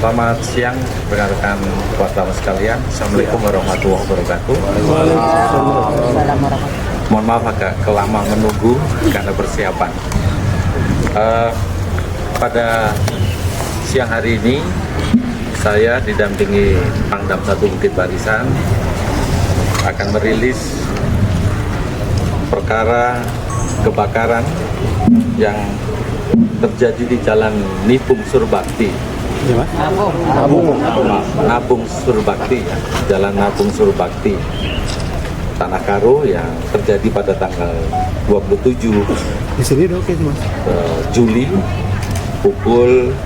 Selamat siang rekan-rekan wartawan sekalian. Assalamualaikum warahmatullahi wabarakatuh. Mohon maaf agak kelama menunggu karena persiapan. Pada siang hari ini saya didampingi Pangdam 1 Bukit Barisan akan merilis perkara kebakaran yang terjadi di Jalan Nibung Surbakti. Nabung Surbakti, ya. Jalan Nabung Surbakti, Tanah Karo yang terjadi pada tanggal 27 di sini udah oke, Mas. Juli pukul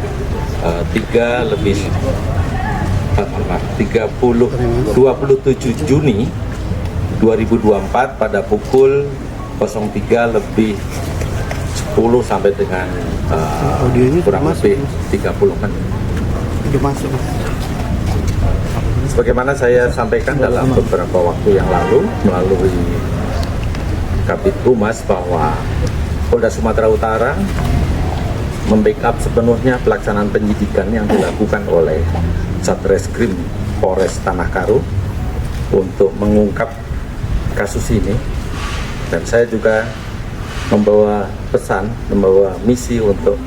27 Juni 2024 pada pukul 03:10 sampai dengan kurang lebih 30 menit. Udah masuk, Mas. Sebagaimana saya sampaikan dalam beberapa waktu yang lalu melalui Kabid Humas bahwa Polda Sumatera Utara membackup sepenuhnya pelaksanaan penyidikan yang dilakukan oleh Satreskrim Polres Tanah Karo untuk mengungkap kasus ini, dan saya juga membawa pesan, membawa misi untuk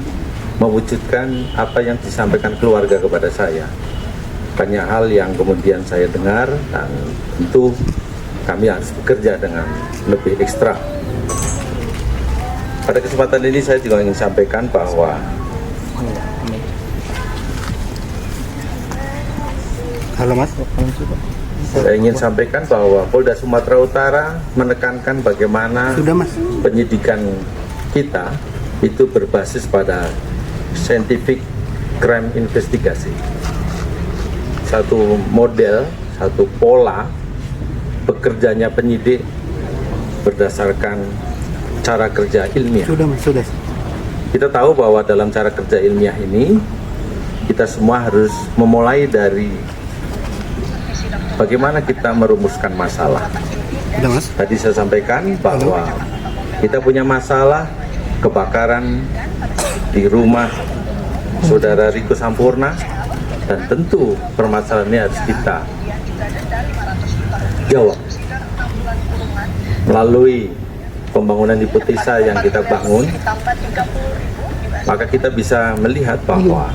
mewujudkan apa yang disampaikan keluarga kepada saya. Banyak hal yang kemudian saya dengar dan tentu kami harus bekerja dengan lebih ekstra. Pada kesempatan ini saya juga ingin sampaikan bahwa saya ingin sampaikan bahwa Polda Sumatera Utara menekankan bagaimana penyidikan kita itu berbasis pada scientific crime investigasi. Satu model, satu pola bekerjanya penyidik berdasarkan cara kerja ilmiah. Sudah. Kita tahu bahwa dalam cara kerja ilmiah ini kita semua harus memulai dari bagaimana kita merumuskan masalah. Sudah, Mas. Tadi saya sampaikan bahwa kita punya masalah kebakaran di rumah Saudara Riko Sampurna, dan tentu permasalahan ini harus kita jawab melalui pembangunan hipotesa yang kita bangun. Maka kita bisa melihat bahwa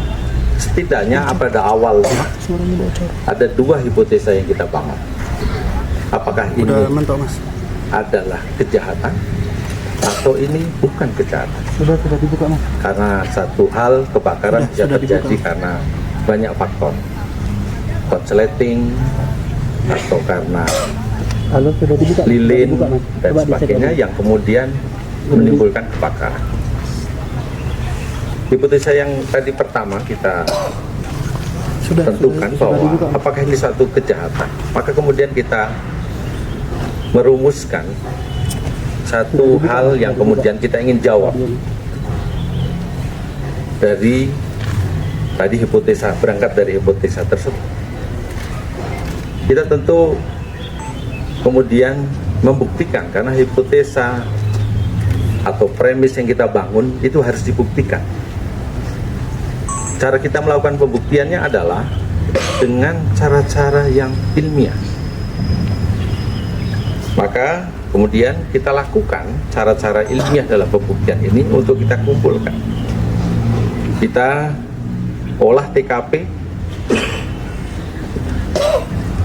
setidaknya pada awalnya ada dua hipotesa yang kita bangun. Apakah ini adalah kejahatan atau ini bukan kejahatan? Sudah dibuka, Mas. Karena satu hal, kebakaran bisa terjadi karena banyak faktor, korsleting atau karena lilin dan sebagainya yang kemudian menimbulkan kebakaran. Hipotesa yang tadi pertama kita tentukan bahwa apakah ini satu kejahatan, maka kemudian kita merumuskan satu hal yang kemudian kita ingin jawab dari tadi hipotesa, berangkat dari hipotesa tersebut. Kita tentu kemudian membuktikan, karena hipotesa atau premis yang kita bangun itu harus dibuktikan. Cara kita melakukan pembuktiannya adalah dengan cara-cara yang ilmiah. Maka kemudian kita lakukan cara-cara ilmiah dalam pembuktian ini untuk kita kumpulkan. Kita olah TKP,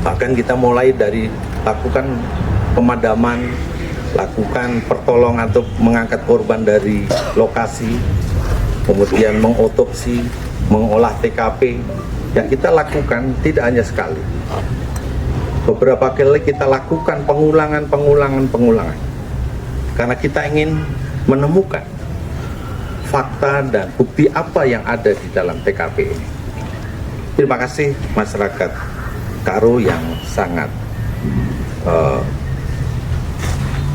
bahkan kita mulai dari lakukan pemadaman, lakukan pertolongan untuk mengangkat korban dari lokasi, kemudian mengotopsi, mengolah TKP. Yang kita lakukan tidak hanya sekali, beberapa kali kita lakukan pengulangan, karena kita ingin menemukan fakta dan bukti apa yang ada di dalam TKP ini. Terima kasih masyarakat Karo yang sangat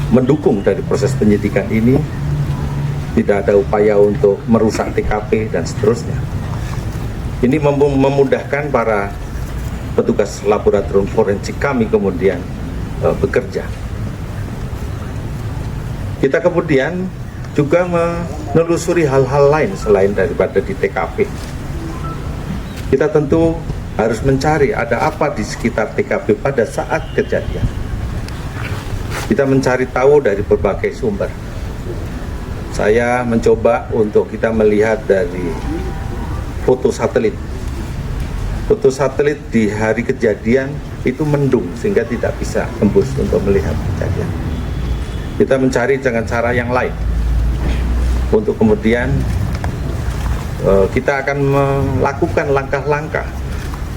mendukung dari proses penyidikan ini. Tidak ada upaya untuk merusak TKP dan seterusnya. Ini memudahkan para petugas laboratorium forensik kami kemudian bekerja. Kita kemudian juga menelusuri hal-hal lain selain daripada di TKP. Kita tentu harus mencari ada apa di sekitar TKP pada saat kejadian. Kita mencari tahu dari berbagai sumber. Saya mencoba untuk kita melihat dari foto satelit. Foto satelit di hari kejadian itu mendung sehingga tidak bisa tembus untuk melihat kejadian. Kita mencari dengan cara yang lain untuk kemudian kita akan melakukan langkah-langkah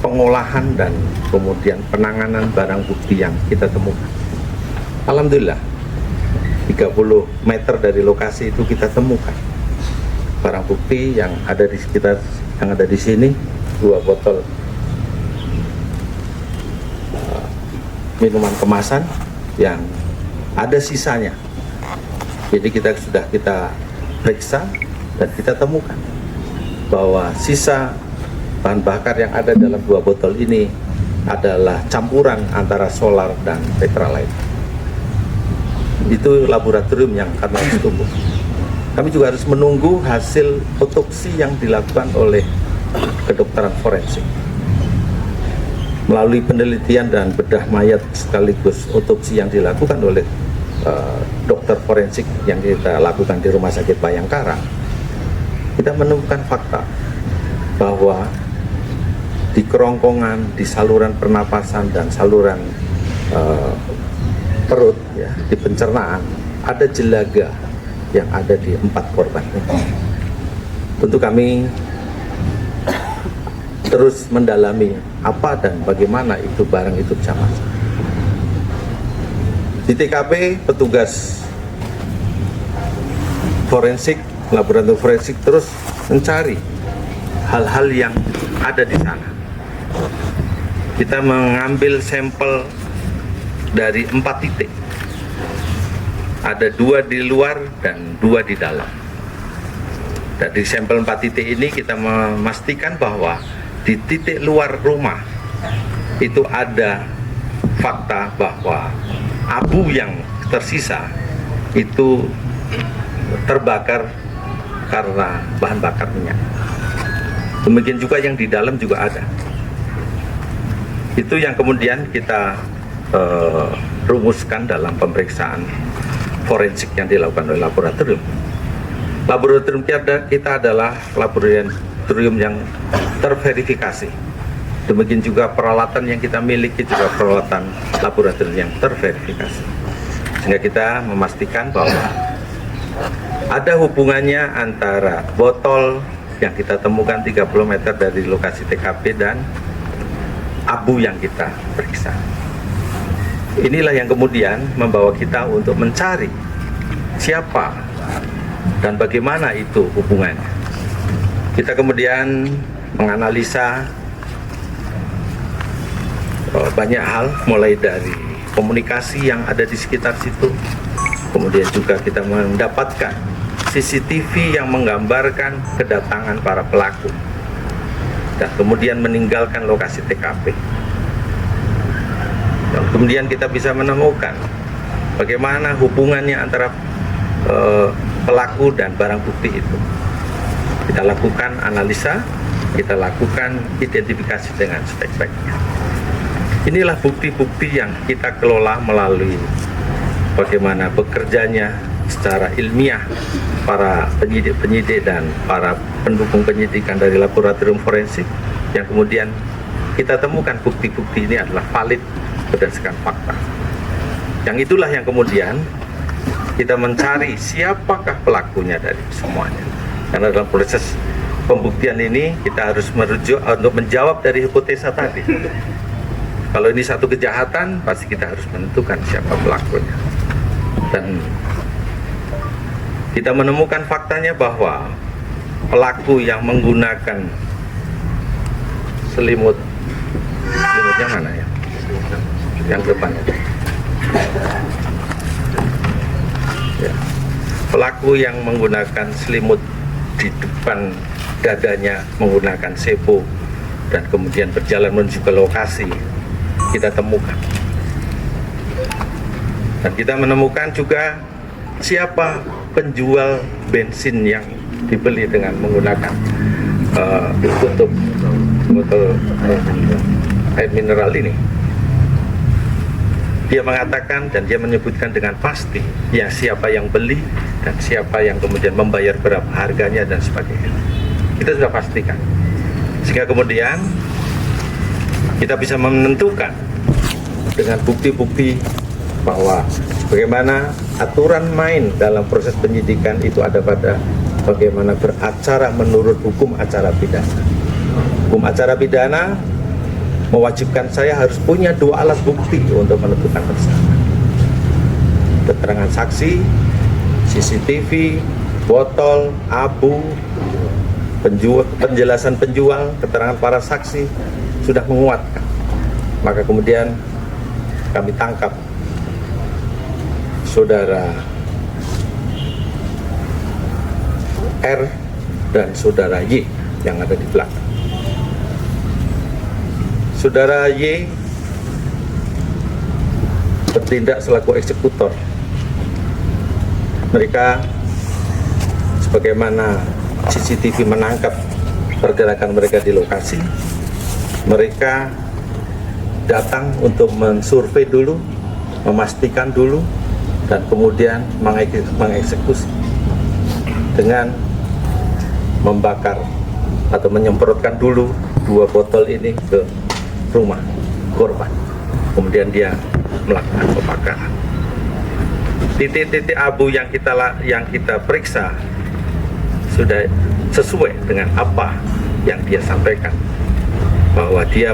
pengolahan dan kemudian penanganan barang bukti yang kita temukan. Alhamdulillah 30 meter dari lokasi itu kita temukan barang bukti yang ada di sekitar, yang ada di sini 2 botol minuman kemasan yang ada sisanya. Jadi sudah kita periksa dan kita temukan bahwa sisa bahan bakar yang ada dalam 2 botol ini adalah campuran antara solar dan petrolite. Itu laboratorium yang kami harus tunggu. Kami juga harus menunggu hasil otopsi yang dilakukan oleh kedokteran forensik. Melalui penelitian dan bedah mayat sekaligus otopsi yang dilakukan oleh dokter forensik yang kita lakukan di Rumah Sakit Bayangkara, kita menemukan fakta bahwa di kerongkongan, di saluran pernapasan dan saluran perut, ya, di pencernaan ada jelaga yang ada di 4 korban ini. Tentu kami terus mendalami apa dan bagaimana itu barang itu bisa masuk. Di TKP petugas forensik, laboratorium forensik terus mencari hal-hal yang ada di sana. Kita mengambil sampel dari 4 titik. Ada 2 di luar dan 2 di dalam. Dari sampel 4 titik ini kita memastikan bahwa di titik luar rumah itu ada fakta bahwa abu yang tersisa itu terbakar karena bahan bakar minyak. Demikian juga yang di dalam juga ada. Itu yang kemudian kita rumuskan dalam pemeriksaan forensik yang dilakukan oleh laboratorium. Laboratorium kita adalah laboratorium yang terverifikasi. Demikian juga peralatan yang kita miliki juga peralatan laboratorium yang terverifikasi. Sehingga kita memastikan bahwa ada hubungannya antara botol yang kita temukan 30 meter dari lokasi TKP dan abu yang kita periksa. Inilah yang kemudian membawa kita untuk mencari siapa dan bagaimana itu hubungannya. Kita kemudian menganalisa banyak hal, mulai dari komunikasi yang ada di sekitar situ, kemudian juga kita mendapatkan CCTV yang menggambarkan kedatangan para pelaku dan kemudian meninggalkan lokasi TKP. Dan kemudian kita bisa menemukan bagaimana hubungannya antara pelaku dan barang bukti itu. Kita lakukan analisa, kita lakukan identifikasi dengan spek-speknya. Inilah bukti-bukti yang kita kelola melalui bagaimana bekerjanya secara ilmiah para penyidik-penyidik dan para pendukung penyidikan dari laboratorium forensik, yang kemudian kita temukan bukti-bukti ini adalah valid berdasarkan fakta. Yang itulah yang kemudian kita mencari siapakah pelakunya dari semuanya. Karena dalam proses pembuktian ini kita harus merujuk untuk menjawab dari hipotesa tadi. Kalau ini satu kejahatan, pasti kita harus menentukan siapa pelakunya. Dan kita menemukan faktanya bahwa pelaku yang menggunakan selimutnya mana ya? Yang depannya. Ya. Pelaku yang menggunakan selimut di depan dadanya menggunakan sepo dan kemudian berjalan menuju ke lokasi kita temukan. Dan kita menemukan juga siapa penjual bensin yang dibeli dengan menggunakan tutup botol air mineral ini. Dia mengatakan dan dia menyebutkan dengan pasti ya siapa yang beli dan siapa yang kemudian membayar berapa harganya dan sebagainya. Kita sudah pastikan. Sehingga kemudian kita bisa menentukan dengan bukti-bukti bahwa bagaimana aturan main dalam proses penyidikan itu ada pada bagaimana beracara menurut hukum acara pidana. Hukum acara pidana mewajibkan saya harus punya dua alat bukti untuk menentukan tersangka. Keterangan saksi, CCTV, botol, abu, penjelasan penjual, keterangan para saksi sudah menguatkan. Maka kemudian kami tangkap saudara R dan saudara Y yang ada di belakang. Saudara Y bertindak selaku eksekutor. Mereka sebagaimana CCTV menangkap pergerakan mereka di lokasi, mereka datang untuk mensurvei dulu, memastikan dulu, dan kemudian mengeksekusi dengan membakar atau menyemprotkan dulu dua botol ini ke rumah korban. Kemudian dia melakukan pembakaran. Titik-titik abu yang kita periksa sudah sesuai dengan apa yang dia sampaikan, bahwa dia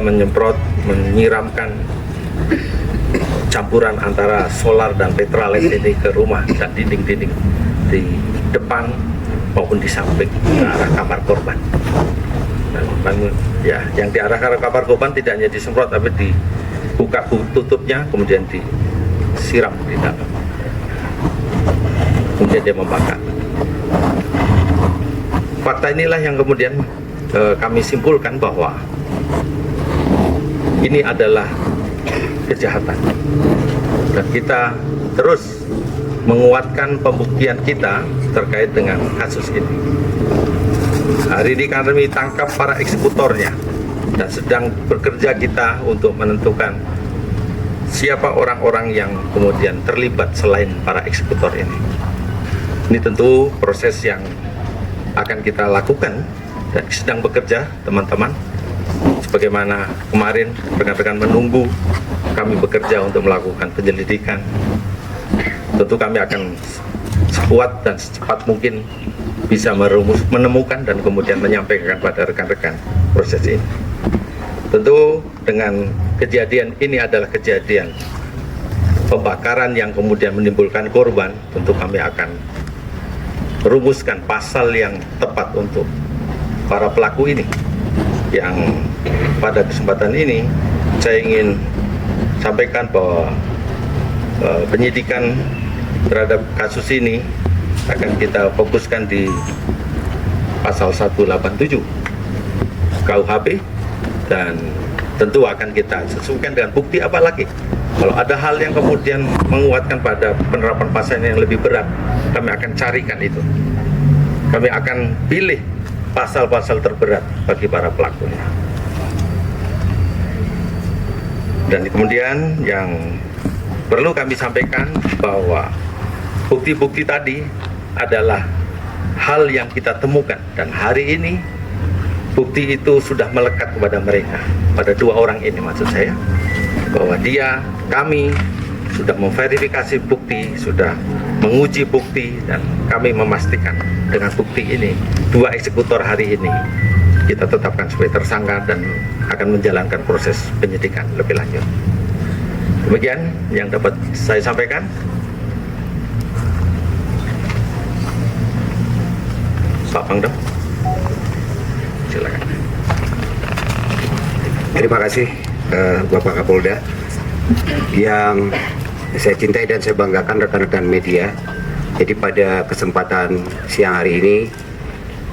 menyiramkan campuran antara solar dan petralite ini ke rumah dan dinding-dinding di depan maupun di samping ke arah kamar korban. Dan ya, yang di arah kamar korban tidak hanya disemprot tapi dibuka tutupnya, kemudian disiram di dalam. Kemudian dia membakar. Fakta inilah yang kemudian kami simpulkan bahwa ini adalah kejahatan, dan kita terus menguatkan pembuktian kita terkait dengan kasus ini. Hari ini kami tangkap para eksekutornya dan sedang bekerja kita untuk menentukan siapa orang-orang yang kemudian terlibat selain para eksekutor ini. Ini tentu proses yang akan kita lakukan dan sedang bekerja teman-teman. Sebagaimana kemarin rekan-rekan menunggu kami bekerja untuk melakukan penyelidikan, tentu kami akan sekuat dan secepat mungkin bisa menemukan dan kemudian menyampaikan pada rekan-rekan proses ini. Tentu dengan kejadian ini adalah kejadian pembakaran yang kemudian menimbulkan korban, tentu kami akan merumuskan pasal yang tepat untuk para pelaku ini. Yang pada kesempatan ini saya ingin sampaikan bahwa penyidikan terhadap kasus ini akan kita fokuskan di pasal 187 KUHP, dan tentu akan kita sesuaikan dengan bukti apa lagi. Kalau ada hal yang kemudian menguatkan pada penerapan pasal yang lebih berat, kami akan carikan itu. Kami akan pilih pasal-pasal terberat bagi para pelakunya. Dan kemudian yang perlu kami sampaikan bahwa bukti-bukti tadi adalah hal yang kita temukan, dan hari ini bukti itu sudah melekat kepada mereka, pada dua orang ini maksud saya, bahwa kami sudah memverifikasi bukti, sudah menguji bukti, dan kami memastikan dengan bukti ini dua eksekutor hari ini kita tetapkan sebagai tersangka dan akan menjalankan proses penyidikan lebih lanjut. Demikian yang dapat saya sampaikan. Pak Pangdam, silakan. Terima kasih Bapak Kapolda. Yang saya cintai dan saya banggakan rekan-rekan media. Jadi pada kesempatan siang hari ini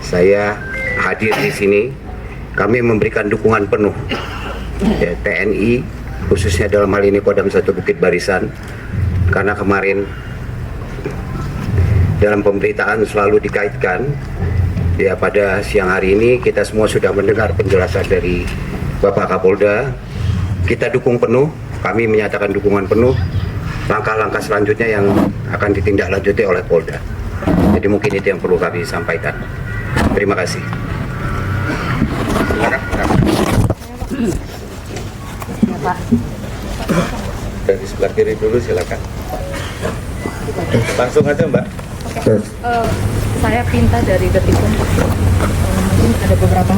saya hadir di sini. Kami memberikan dukungan penuh ya, TNI, khususnya dalam hal ini Kodam 1 Bukit Barisan, karena kemarin dalam pemberitaan selalu dikaitkan Ya, pada siang hari ini kita semua sudah mendengar penjelasan dari Bapak Kapolda. Kita dukung penuh, kami menyatakan dukungan penuh langkah-langkah selanjutnya yang akan ditindaklanjuti oleh Polda. Jadi mungkin itu yang perlu kami sampaikan. Terima kasih. Ya, Pak. Dari sebelah kiri dulu silakan. Langsung aja Mbak. Saya Pinta dari Detikun. Mungkin ada beberapa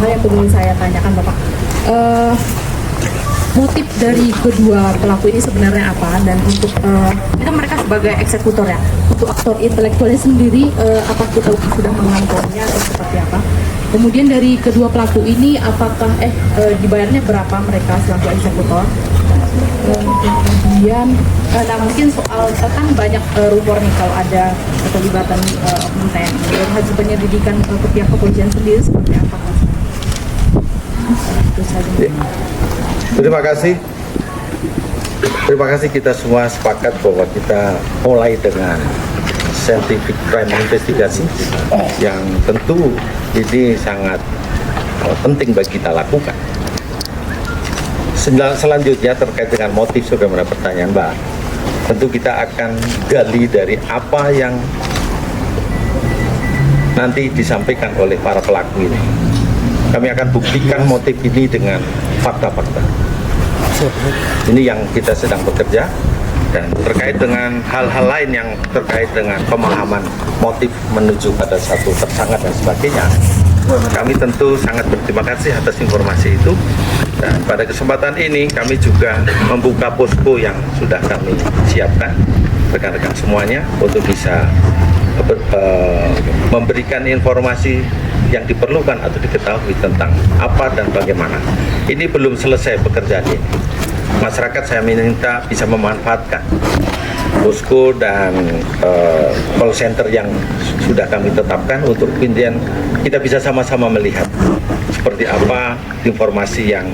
hal yang perlu saya tanyakan, Bapak. Motif dari kedua pelaku ini sebenarnya apa, dan untuk itu mereka sebagai eksekutor ya, untuk aktor intelektualnya sendiri apa kita sudah mengantonginya atau seperti apa? Kemudian dari kedua pelaku ini apakah dibayarnya berapa mereka selaku eksekutor? Kemudian nah mungkin soal kan banyak rumor nih kalau ada keterlibatan oknum TNI. Dari hasil penyelidikan ke pihak kepolisian sendiri seperti apa, Mas? Itu saja. Terima kasih. Terima kasih, kita semua sepakat bahwa kita mulai dengan scientific crime investigasi yang tentu ini sangat penting bagi kita lakukan. Selanjutnya terkait dengan motif, sebagaimana pertanyaan Mbak, tentu kita akan gali dari apa yang nanti disampaikan oleh para pelaku ini. Kami akan buktikan motif ini dengan fakta-fakta. Ini yang kita sedang bekerja, dan terkait dengan hal-hal lain yang terkait dengan pemahaman motif menuju pada satu tersangka dan sebagainya, kami tentu sangat berterima kasih atas informasi itu. Dan pada kesempatan ini kami juga membuka posko yang sudah kami siapkan rekan-rekan semuanya untuk bisa memberikan informasi yang diperlukan atau diketahui tentang apa dan bagaimana. Ini belum selesai pekerjaan ini. Masyarakat saya minta bisa memanfaatkan posko dan call center yang sudah kami tetapkan untuk kemudian kita bisa sama-sama melihat seperti apa informasi yang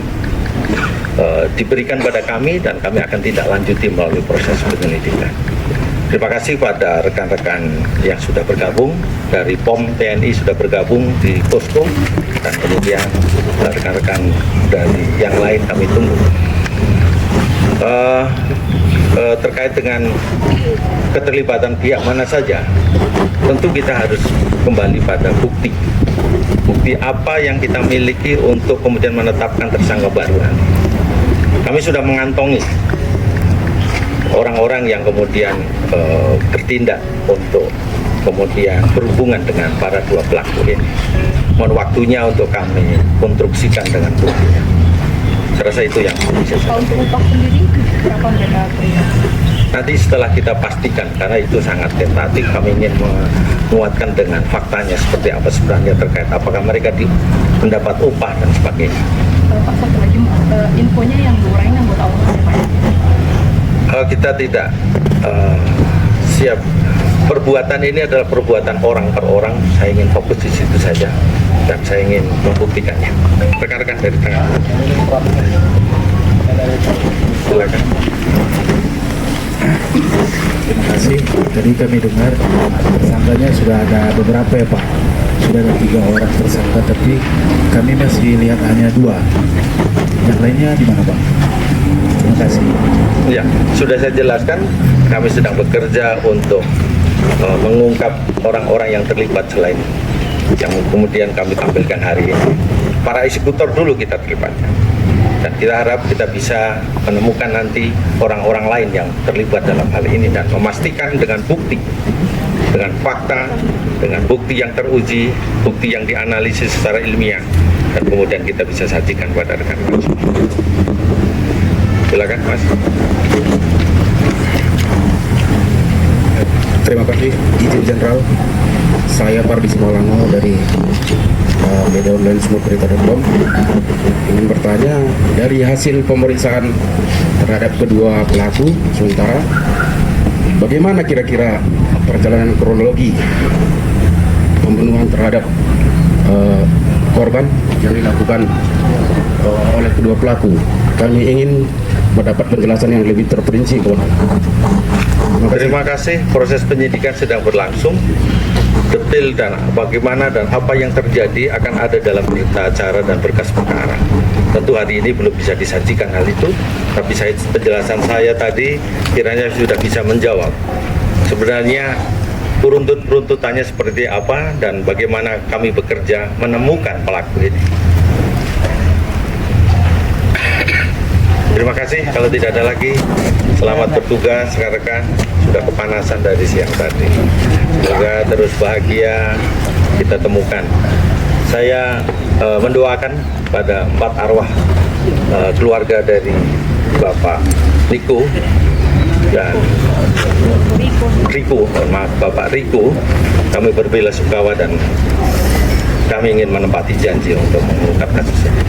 diberikan pada kami, dan kami akan tidak lanjuti melalui proses penyelidikan. Terima kasih pada rekan-rekan yang sudah bergabung dari POM TNI sudah bergabung di posko, dan kemudian rekan-rekan dari yang lain kami tunggu. Terkait dengan keterlibatan pihak mana saja, tentu kita harus kembali pada bukti apa yang kita miliki untuk kemudian menetapkan tersangka baru. Kami sudah mengantongi orang-orang yang kemudian bertindak untuk kemudian berhubungan dengan para dua pelaku ini. Mohon waktunya untuk kami konstruksikan dengan buktinya. Saya rasa itu yang bisa saya. Untuk upah sendiri berapa mereka terima? Nanti setelah kita pastikan, karena itu sangat tentatif, kami ingin menguatkan dengan faktanya seperti apa sebenarnya terkait apakah mereka mendapat upah dan sebagainya. Pak, satu lagi infonya yang diuraikan anggota umum siapa ya? Kita tidak siap. Perbuatan ini adalah perbuatan orang per orang. Saya ingin fokus di situ saja, dan saya ingin membuktikannya. Rekan-rekan dari tengah, silakan. Terima kasih. Tadi kami dengar tersangkanya sudah ada beberapa ya Pak. Sudah ada 3 orang tersangka, tapi kami masih lihat hanya 2. Yang lainnya di mana Pak? Terima kasih. Ya, sudah saya jelaskan. Kami sedang bekerja untuk mengungkap orang-orang yang terlibat selain yang kemudian kami tampilkan hari ini. Para eksekutor dulu kita terlibatkan, dan kita harap kita bisa menemukan nanti orang-orang lain yang terlibat dalam hal ini dan memastikan dengan bukti, dengan fakta, dengan bukti yang teruji, bukti yang dianalisis secara ilmiah, dan kemudian kita bisa sajikan pada rekan-rekan semua. Silakan Mas. Terima kasih izin Jenderal. Saya Pardi Simolango dari media online smoothberita.com. Ingin bertanya, dari hasil pemeriksaan terhadap kedua pelaku sementara, bagaimana kira-kira perjalanan kronologi pembunuhan terhadap korban yang dilakukan oleh kedua pelaku? Kami ingin mendapat penjelasan yang lebih terperinci. Terima kasih. Proses penyidikan sedang berlangsung. Detail dan bagaimana dan apa yang terjadi akan ada dalam berita acara dan berkas perkara. Tentu hari ini belum bisa disajikan hal itu, tapi penjelasan saya tadi kiranya sudah bisa menjawab. Sebenarnya runtutannya seperti apa dan bagaimana kami bekerja menemukan pelaku ini. Terima kasih. Kalau tidak ada lagi, selamat bertugas rekan-rekan. Sudah kepanasan dari siang tadi. Semoga terus bahagia kita temukan. Saya mendoakan pada 4 arwah keluarga dari Bapak Niko dan Riko, maaf Bapak Riko, kami berbela-sungkawa dan kami ingin menepati janji untuk mengungkap kasus ini.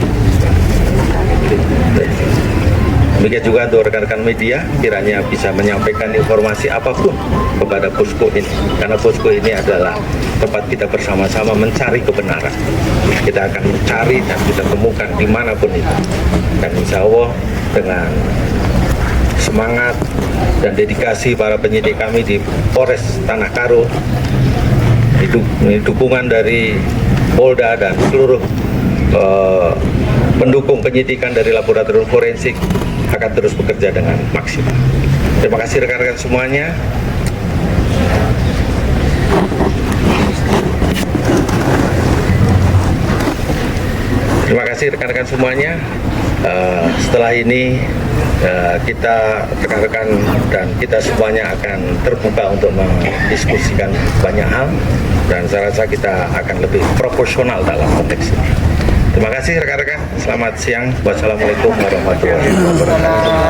Demikian juga untuk rekan-rekan media, kiranya bisa menyampaikan informasi apapun kepada posko ini. Karena posko ini adalah tempat kita bersama-sama mencari kebenaran. Kita akan mencari dan kita temukan dimanapun itu. Dan insya Allah dengan semangat dan dedikasi para penyidik kami di Polres Tanah Karo, dukungan dari Polda dan seluruh pendukung penyidikan dari laboratorium forensik akan terus bekerja dengan maksimal. Terima kasih rekan-rekan semuanya. Terima kasih rekan-rekan semuanya. Setelah ini kita rekan-rekan dan kita semuanya akan terbuka untuk mendiskusikan banyak hal dan saya rasa kita akan lebih proporsional dalam konteks ini. Terima kasih rekan-rekan. Selamat siang. Wassalamualaikum warahmatullahi wabarakatuh.